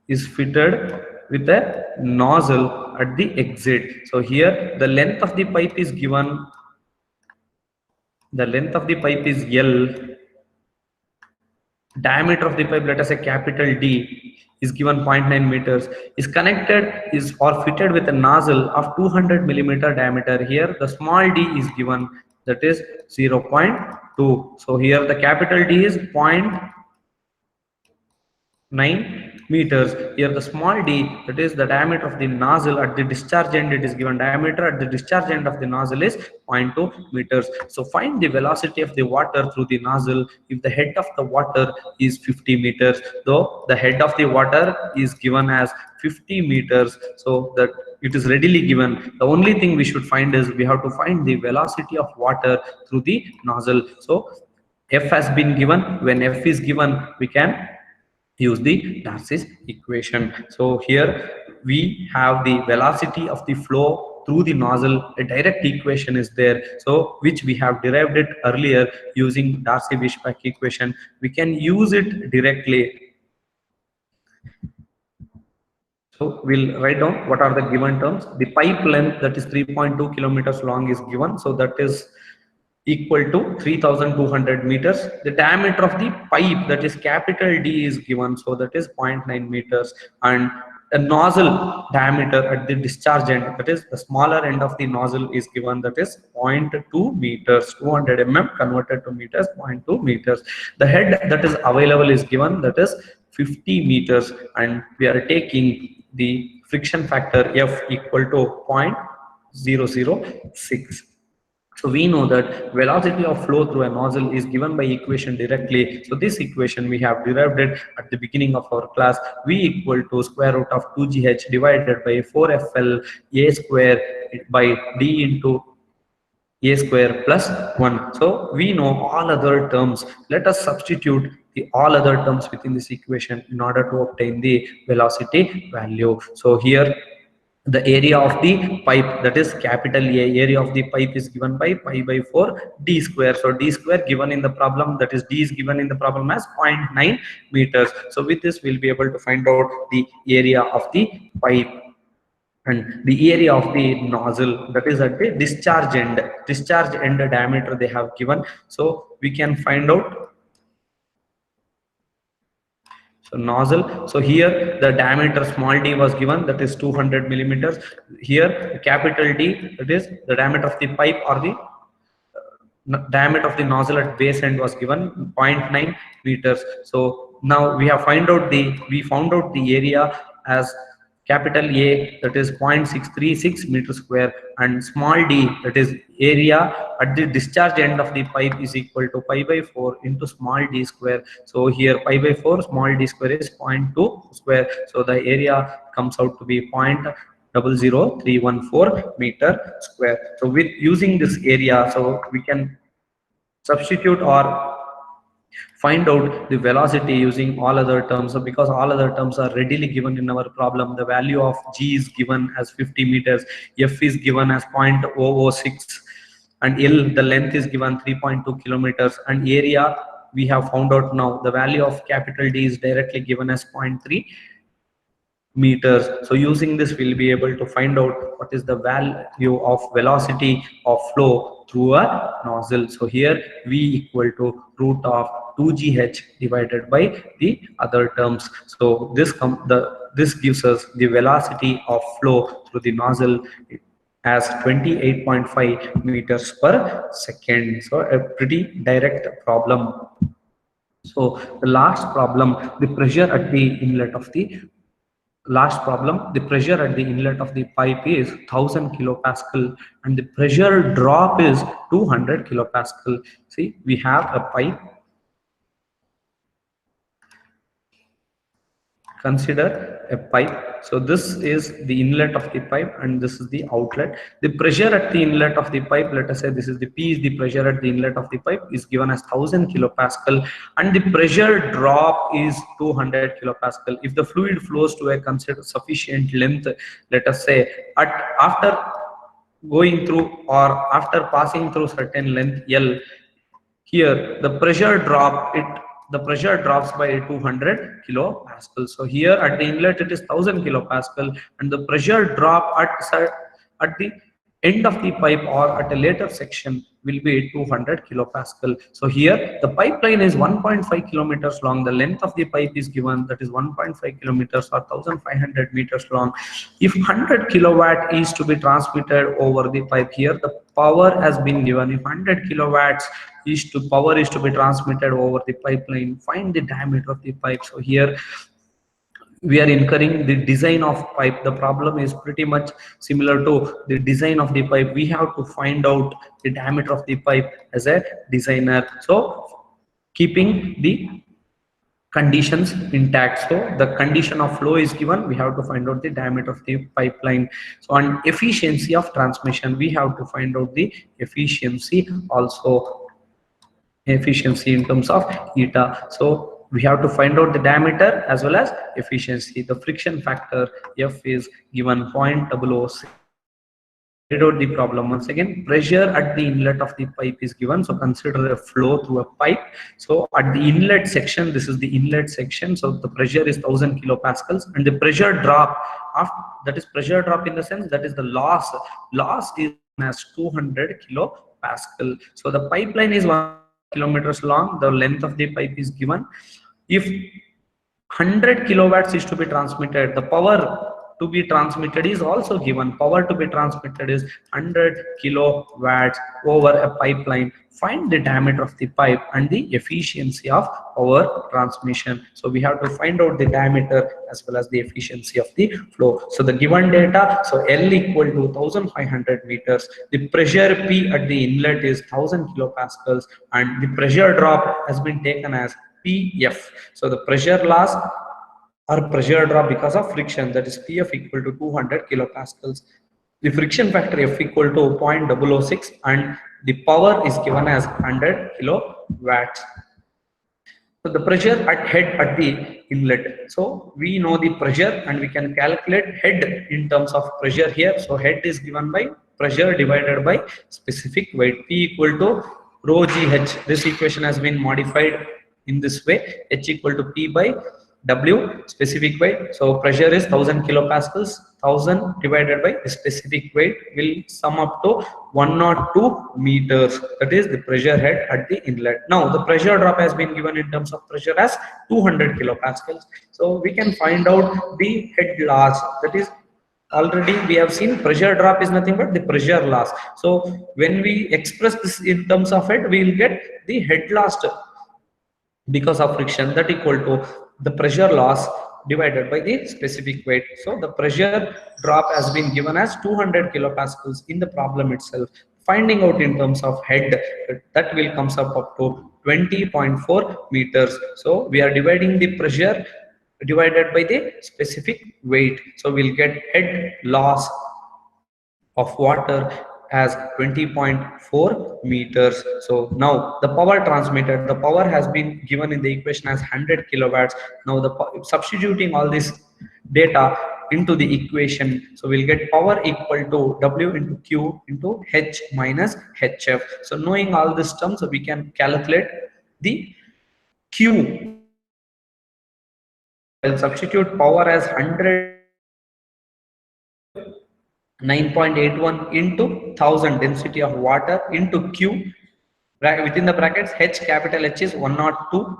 is fitted with a nozzle at the exit. So here the length of the pipe is given, the length of the pipe is L, diameter of the pipe, let us say capital D, is given 0.9 meters, is connected or fitted with a nozzle of 200 millimeter diameter. Here the small d is given, that is 0.2. So here the capital D is 0.9 meters. Here the small d, that is the diameter of the nozzle at the discharge end, it is given diameter at the discharge end of the nozzle is 0.2 meters. So find the velocity of the water through the nozzle if the head of the water is 50 meters. Though the head of the water is given as 50 meters, so that it is readily given. The only thing we should find is we have to find the velocity of water through the nozzle. So F has been given. When F is given, we can use the Darcy's equation. So here we have the velocity of the flow through the nozzle. A direct equation is there, so which we have derived it earlier using Darcy-Weisbach equation. We can use it directly. So we'll write down what are the given terms. The pipe length, that is 3.2 kilometers long, is given. So that is equal to 3200 meters. The diameter of the pipe, that is capital D, is given, so that is 0.9 meters, and a nozzle diameter at the discharge end, that is the smaller end of the nozzle, is given, that is 0.2 meters. 200 mm converted to meters, 0.2 meters. The head that is available is given, that is 50 meters, and we are taking the friction factor F equal to 0.006. So we know that velocity of flow through a nozzle is given by equation directly. So this equation we have derived it at the beginning of our class. V equal to square root of 2gh divided by 4FL A square by D into A square plus 1. So we know all other terms. Let us substitute the all other terms within this equation in order to obtain the velocity value. So here the area of the pipe, that is capital A, area of the pipe is given by pi by 4 d square. So d square given in the problem, that is d is given in the problem as 0.9 meters. So with this we'll be able to find out the area of the pipe and the area of the nozzle, that is at the discharge end diameter they have given. So we can find out. So nozzle, so here the diameter small d was given, that is 200 millimeters. Here capital D, that is the diameter of the pipe or the diameter of the nozzle at base end, was given 0.9 meters. So now we found out the area as capital A, that is 0.636 meter square, and small d, that is area at the discharge end of the pipe, is equal to pi by 4 into small d square. So here pi by 4 small d square is 0.2 square. So the area comes out to be 0.00314 meter square. So with using this area, so we can substitute or find out the velocity using all other terms. So because all other terms are readily given in our problem, the value of G is given as 50 meters, F is given as 0.006, and L, the length, is given 3.2 kilometers, and area we have found out now. The value of capital D is directly given as 0.3 meters. So using this we'll be able to find out what is the value of velocity of flow through a nozzle. So here V equal to root of 2gh divided by the other terms. So this gives us the velocity of flow through the nozzle as 28.5 meters per second. So a pretty direct problem. So the last problem, the pressure at the inlet of the pressure at the inlet of the pipe is 1000 kilopascal and the pressure drop is 200 kilopascal. See, we have a pipe. Consider a pipe. So this is the inlet of the pipe and this is the outlet. The pressure at the inlet of the pipe, let us say this is the P is the pressure at the inlet of the pipe, is given as 1000 kilopascal and the pressure drop is 200 kilopascal. If the fluid flows to a considered sufficient length, let us say after going through or after passing through certain length L, here the pressure drops by 200 kilopascal. So here at the inlet it is 1000 kilopascal and the pressure drop at the end of the pipe or at a later section will be 200 kilopascal. So here the pipeline is 1.5 kilometers long. The length of the pipe is given, that is 1.5 kilometers or 1500 meters long. If 100 kilowatt is to be transmitted over the pipe, here the power has been given. If 100 kilowatts power is to be transmitted over the pipeline, find the diameter of the pipe. So here we are incurring the design of pipe. The problem is pretty much similar to the design of the pipe. We have to find out the diameter of the pipe as a designer, so keeping the conditions intact. So the condition of flow is given, we have to find out the diameter of the pipeline. So on efficiency of transmission, we have to find out the efficiency also, efficiency in terms of eta. So we have to find out the diameter as well as efficiency. The friction factor F is given 0.006. Read out the problem once again. Pressure at the inlet of the pipe is given, so consider a flow through a pipe. So at the inlet section, this is the inlet section, so the pressure is 1000 kilopascals and the pressure drop, that is pressure drop in the sense that is the loss is as 200 kilopascal. So the pipeline is 1 kilometers long. The length of the pipe is given. If 100 kilowatts is to be transmitted, the power to be transmitted is also given. Power to be transmitted is 100 kilowatts over a pipeline. Find the diameter of the pipe and the efficiency of power transmission. So we have to find out the diameter as well as the efficiency of the flow. So the given data, so L equal to 1500 meters. The pressure P at the inlet is 1000 kilopascals, and the pressure drop has been taken as PF. So the pressure loss or pressure drop because of friction, that is PF equal to 200 kilopascals. The friction factor F equal to 0.006, and the power is given as 100 kilowatts. So the pressure at head at the inlet. So we know the pressure and we can calculate head in terms of pressure here. So head is given by pressure divided by specific weight. P equal to rho GH. This equation has been modified in this way. H equal to P by W, specific weight. So pressure is 1000 kilopascals. 1000 divided by the specific weight will sum up to 102 meters. That is the pressure head at the inlet. Now the pressure drop has been given in terms of pressure as 200 kilopascals. So we can find out the head loss. That is, already we have seen pressure drop is nothing but the pressure loss. So when we express this in terms of head, we will get the head loss because of friction, that equal to the pressure loss divided by the specific weight. So the pressure drop has been given as 200 kilopascals in the problem itself. Finding out in terms of head, that will comes up to 20.4 meters. So we are dividing the pressure divided by the specific weight. So we'll get head loss of water as 20.4 meters. So now the power transmitted, the power has been given in the equation as 100 kilowatts. Now the substituting all this data into the equation, so we'll get power equal to W into Q into H minus HF. So knowing all these terms, so we can calculate the Q. I'll substitute power as 100 9.81 into 1000 density of water into Q, within the brackets H, capital H is 102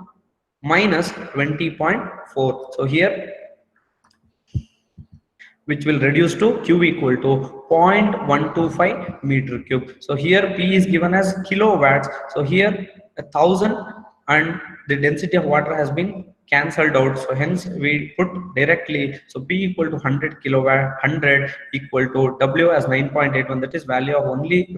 minus 20.4. So here, which will reduce to Q equal to 0.125 meter cube. So here P is given as kilowatts. So here 1000 and the density of water has been cancelled out, so hence we put directly, so P equal to 100 kilowatt, 100 equal to W as 9.81, that is value of only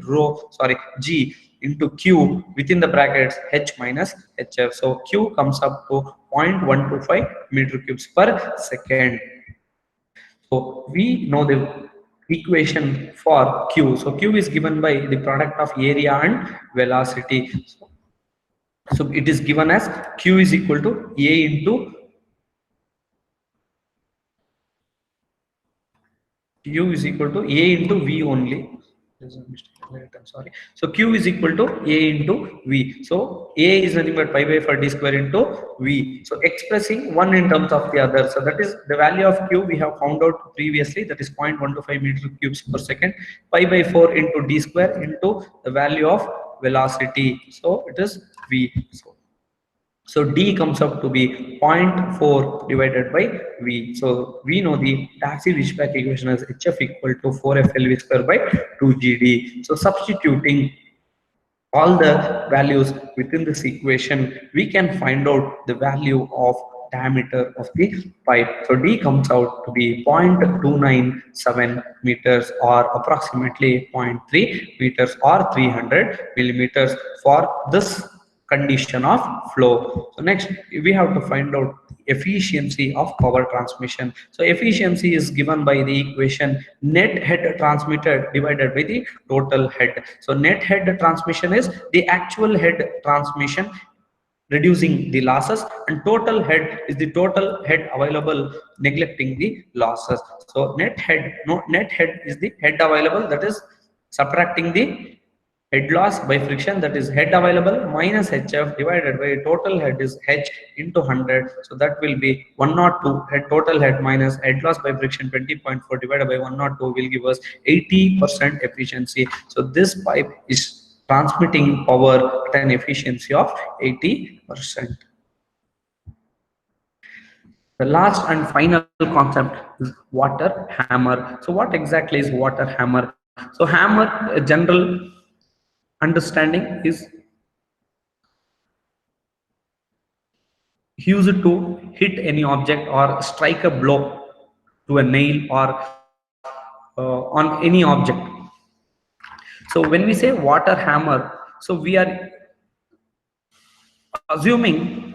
G into Q within the brackets H minus HF. So Q comes up to 0.125 meter cubes per second. So we know the equation for Q. So Q is given by the product of area and velocity. So it is given as Q is equal to A into U is equal to A into V only. There's a mistake. I'm sorry. So Q is equal to A into V. So A is nothing but pi by 4 d square into V. So expressing one in terms of the other. So that is the value of Q we have found out previously, that is 0.125 meter cubes per second. Pi by 4 into d square into the value of velocity. So it is V. So D comes up to be 0.4 divided by V. So we know the Darcy-Weisbach equation as HF equal to 4FLV square by 2GD. So substituting all the values within this equation, we can find out the value of diameter of the pipe. So D comes out to be 0.297 meters or approximately 0.3 meters or 300 millimeters for this condition of flow. So next we have to find out efficiency of power transmission. So efficiency is given by the equation net head transmitted divided by the total head. So net head transmission is the actual head transmission reducing the losses, and total head is the total head available neglecting the losses. So net head is the head available, that is subtracting the head loss by friction, that is head available minus hf divided by total head is h into 100. So that will be 102 head, total head minus head loss by friction 20.4 divided by 102 will give us 80% efficiency. So this pipe is transmitting power at an efficiency of 80%. The last and final concept is water hammer. So what exactly is water hammer? So hammer, a general understanding, is used to hit any object or strike a blow to a nail or on any object. So when we say water hammer, so we are assuming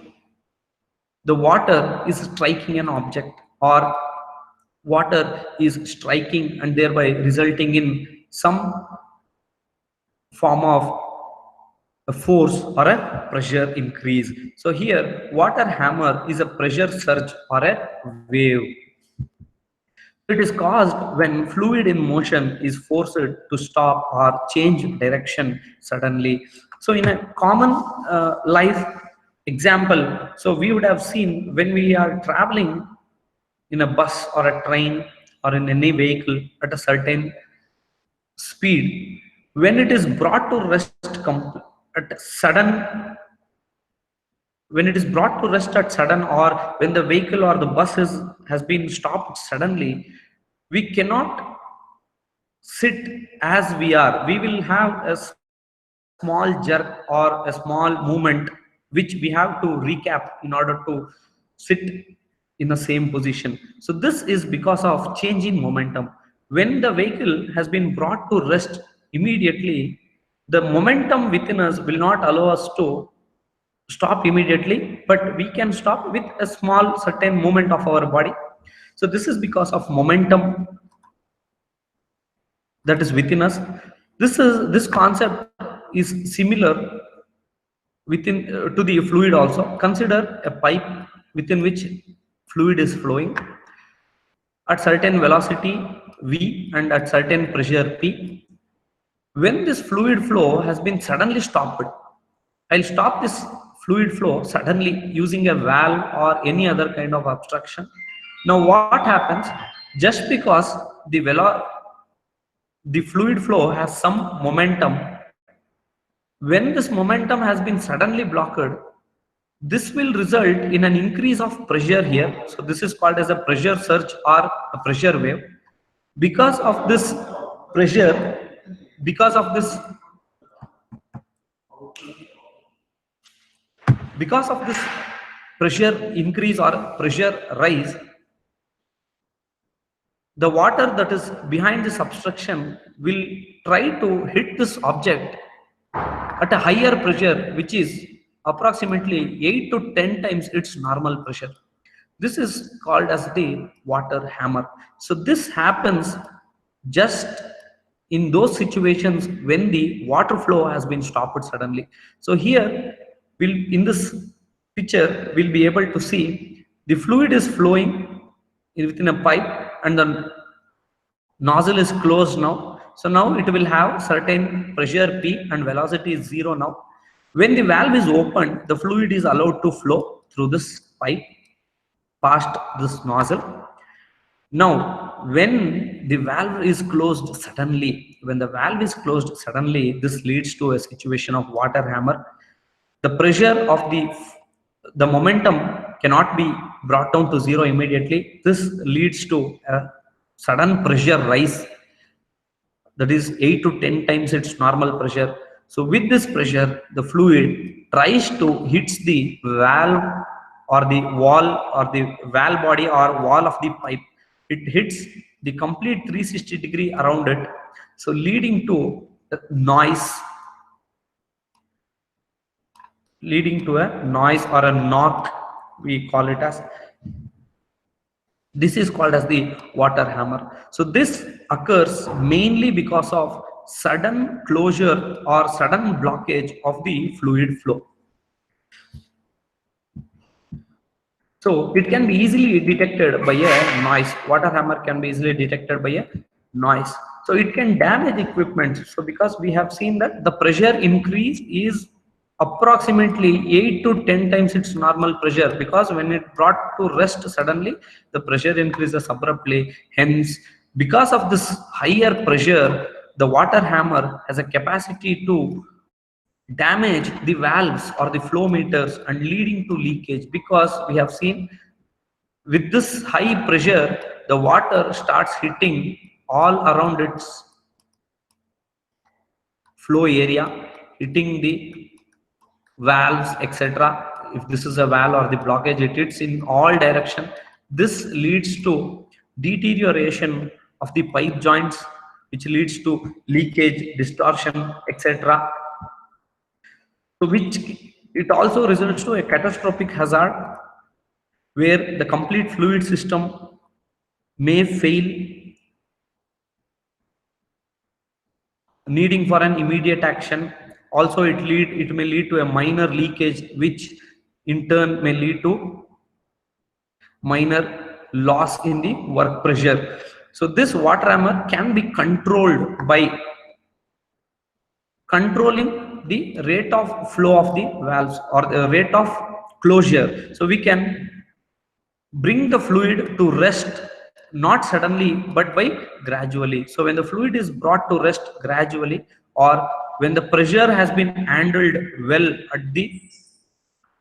the water is striking an object, or water is striking and thereby resulting in some form of a force or a pressure increase. So here water hammer is a pressure surge or a wave. It is caused when fluid in motion is forced to stop or change direction suddenly. So in a common life example, so we would have seen when we are traveling in a bus or a train or in any vehicle at a certain speed, when it is brought to rest at sudden, when it is brought to rest at sudden, or when the vehicle or the bus has been stopped suddenly, we cannot sit as we are. We will have a small jerk or a small movement which we have to recap in order to sit in the same position. So this is because of change in momentum. When the vehicle has been brought to rest immediately, the momentum within us will not allow us to stop immediately, but we can stop with a small certain movement of our body. So this is because of momentum that is within us. This concept is similar within to the fluid also. Consider a pipe within which fluid is flowing at certain velocity v and at certain pressure p. When this fluid flow has been suddenly stopped, I'll stop this fluid flow suddenly using a valve or any other kind of obstruction. Now what happens? Just because the fluid flow has some momentum, when this momentum has been suddenly blocked, this will result in an increase of pressure here. So this is called as a pressure surge or a pressure wave. Because of this pressure, because of this pressure increase or pressure rise, the water that is behind this obstruction will try to hit this object at a higher pressure, which is approximately 8 to 10 times its normal pressure. This is called as the water hammer. So this happens just in those situations when the water flow has been stopped suddenly. So here, in this picture, we'll be able to see the fluid is flowing within a pipe and the nozzle is closed now. So now it will have certain pressure P and velocity is 0 now. When the valve is opened, the fluid is allowed to flow through this pipe past this nozzle. Now, when the valve is closed suddenly, this leads to a situation of water hammer. The pressure of the momentum cannot be brought down to 0 immediately. This leads to a sudden pressure rise, that is 8 to 10 times its normal pressure. So with this pressure, the fluid tries to hits the valve or the wall or the valve body or wall of the pipe. It hits the complete 360-degree around it, so leading to noise, or a knock, we call it as. This is called as the water hammer. So this occurs mainly because of sudden closure or sudden blockage of the fluid flow. So it can be easily detected by a noise. Water hammer can be easily detected by a noise. So it can damage equipment. So because we have seen that the pressure increase is approximately 8 to 10 times its normal pressure, because when it brought to rest suddenly, the pressure increases abruptly. Hence, because of this higher pressure, the water hammer has a capacity to damage the valves or the flow meters and leading to leakage, because we have seen with this high pressure, the water starts hitting all around its flow area, hitting the valves, etc. If this is a valve or the blockage, it hits in all direction. This leads to deterioration of the pipe joints, which leads to leakage, distortion, etc. So which it also results to a catastrophic hazard where the complete fluid system may fail, needing for an immediate action. Also it may lead to a minor leakage, which in turn may lead to minor loss in the work pressure. So this water hammer can be controlled by controlling the rate of flow of the valves or the rate of closure. So we can bring the fluid to rest, not suddenly but by gradually. So when the fluid is brought to rest gradually, or when the pressure has been handled well at the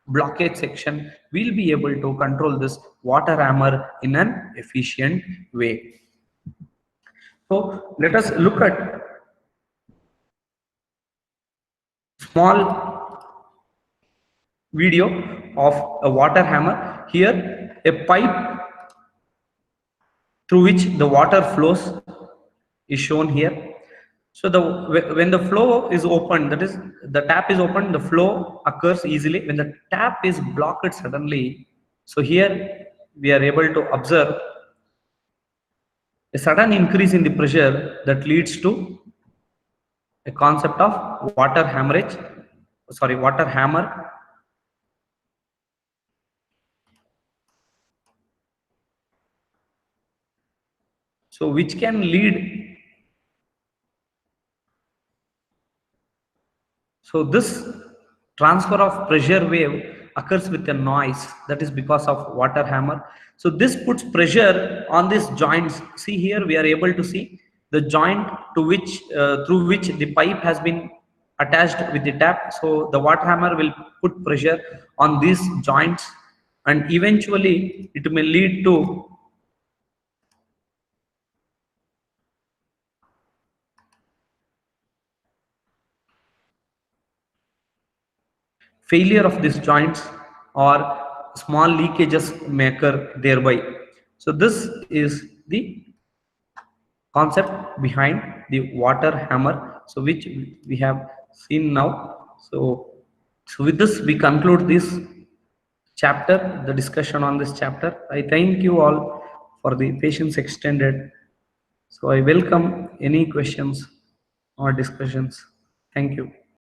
blockage section, we'll be able to control this water hammer in an efficient way. So let us look at small video of a water hammer. Here a pipe through which the water flows is shown here. So when the flow is open, that is the tap is open, the flow occurs easily. When the tap is blocked suddenly, so here we are able to observe a sudden increase in the pressure that leads to a concept of water hammer. So which can lead, so this transfer of pressure wave occurs with a noise, that is because of water hammer. So this puts pressure on these joints. See here we are able to see the joint to which through which the pipe has been attached with the tap. So the water hammer will put pressure on these joints, and eventually it may lead to failure of these joints, or small leakages may occur thereby. So this is the concept behind the water hammer, so which we have seen now. So with this we conclude this chapter, the discussion on this chapter. I thank you all for the patience extended. So I welcome any questions or discussions. Thank you.